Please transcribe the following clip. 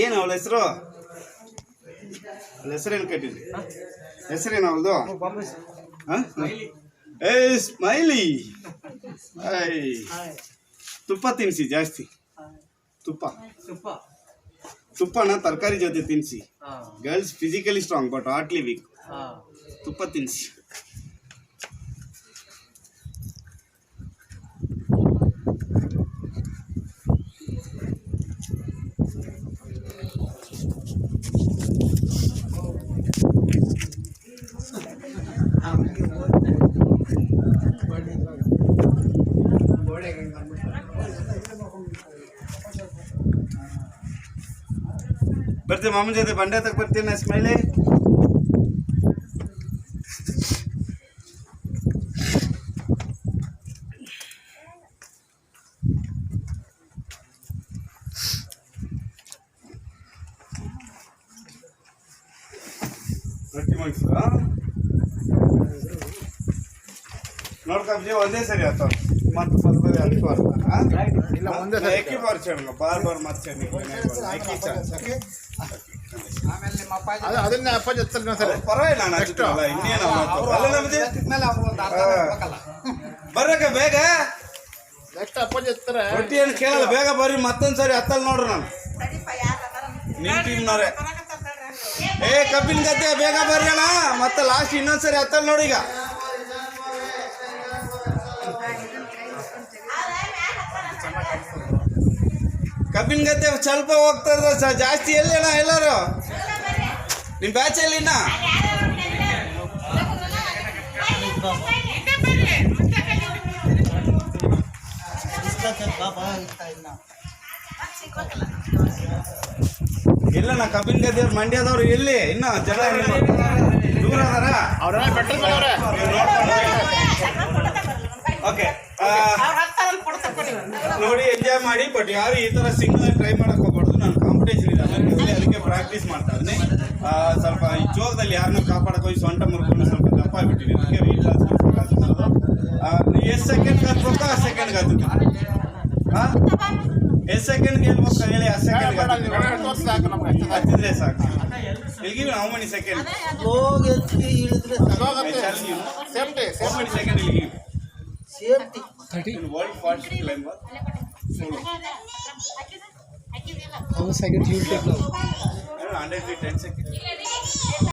ಏನು ಅವಳ ಹೆಸರು? ಅವಳ ಹೆಸರೇನು ಕಟ್ಟಿದ್ರಿ? ಹೆಸರೇನು ಅವಳದು? ಏ ಸ್ಮೈಲಿ. ತುಪ್ಪ ತಿನ್ನಿಸಿ ಜಾಸ್ತಿ. ತುಪ್ಪನ ತರಕಾರಿ ಜೊತೆ ತಿನ್ನಿಸಿ. Girls physically strong but heartly weak. ತುಪ್ಪ ತಿನ್ನಿಸಿ. ಬರ್ತೀವಿ ಮಾಮನ ಜೊತೆ ಬಂಡೆ ತಗ ಬರ್ತೀನಿ ಸ್ಮೈಲಿ. ರೊಟ್ಟಿ ಮಾಡಿಸ್ರ ನೋಡ್ಕಬ್ಜಿ ಒಂದೇ ಸರಿ ಆತ ಮತ್ತೆ ಸ್ವಲ್ಪ ಇಲ್ಲ ಒಂದೇ ಸರಿ ಏಕಿ ಬಾರ್ ಚೇಳಲ್ಲ ಬಾರ್ ಮತ್ತೆ ಅದನ್ನ ಅಪ್ಪಾಜಿ ಹತ್ತಿರ ಸರಿ ಪರವಾಗಿಲ್ಲ ನಾನು ಹಚ್ಚಿಲ್ಲ ಇನ್ನೇನು ಅಲ್ಲ ನಮ್ದು ಬರ್ರಕ್ಕ ಬೇಗ ನೆಕ್ಸ್ಟ್ ಅಪ್ಪಾಜಿ ಹತ್ತಿರ ರೊಟ್ಟಿ ಏನು ಕೇಳಲ್ಲ ಬೇಗ ಬರ್ರಿ ಮತ್ತೊಂದ್ಸರಿ ಹತ್ತಲ್ಲಿ ನೋಡ್ರಿ ನಾನು ನಿಮ್ಮ ಟೀಮ್ನವ್ರೆ. ಕಬ್ಬಿನ ಗದ್ದೆ ಬೇಗ ಬರ್ರಿ ಅಣ್ಣ ಮತ್ತೆ ಲಾಸ್ಟ್ ಇನ್ನೊಂದ್ಸರಿ ಹತ್ತಲ್ಲಿ ನೋಡಿ. ಈಗ ಕಬ್ಬಿನ ಗದ್ದೆ ಸ್ವಲ್ಪ ಹೋಗ್ತಾ ಇದ್ರ ಜಾಸ್ತಿ ಎಲ್ಲಿ ಅಣ್ಣ ಎಲ್ಲರೂ ನಿಮ್ಮ ಬ್ಯಾಚಲ್ಲಿ ಇನ್ನ ಎಲ್ಲಣ್ಣ ಕಬ್ಬಿನ ಗದ್ದೆಯವ್ರು ಮಂಡ್ಯದವ್ರು ಎಲ್ಲಿ ಇನ್ನ ಜನ ದೂರ ಅದಾರ ಓಕೆ ನೋಡಿ ಎಂಜಾಯ್ ಮಾಡಿ. ಬಟ್ ಯಾರು ಈ ತರ ಸಿಂಗಲ್ ಟ್ರೈ ಮಾಡಕ್ ಹೋಗ್ಬಾರ್ದು. ನಾನು ಕಾಂಪಿಟೇಷನ್ ಇದೆ ಅದಕ್ಕೆ ಪ್ರಾಕ್ಟೀಸ್ ಮಾಡ್ತಾ ಇದ್ದೀನಿ. ಸ್ವಲ್ಪ ಈ ಜೋಗದಲ್ಲಿ ಯಾರನ್ನೂ ಕಾಪಾಡಕ್ ಹೋಗಿ ಸೊಂಟ ಮುರ್ಕೊಂಡು ಸ್ವಲ್ಪ ದಪ್ಪ ಆಗ್ಬಿಟ್ಟಿದ್ದೀನಿ. ಅದಕ್ಕೆ ರೀಲ್ ಎಷ್ಟು ಸೆಕೆಂಡ್ ಹತ್ಬೇಕು ಆ ಸೆಕೆಂಡ್ಗೆ ಹತ್ತಿದ್ದೀನಿ. ಎಷ್ಟು ಸೆಕೆಂಡ್ ಗೆಲ್ಬೇಕು ಹೇಳಿ ಆ ಸೆಕೆಂಡ್ ಹತ್ತಿದ್ರೆ ಸಾಕು. ಇಲ್ಲಿಗೆ ಹೌ ಮೆನಿ ಸೆಕೆಂಡ್ ಸೆಕೆಂಡ್ ಇಲ್ಲಿಗೆ world fast climber solo. How many seconds you take now? 110 seconds.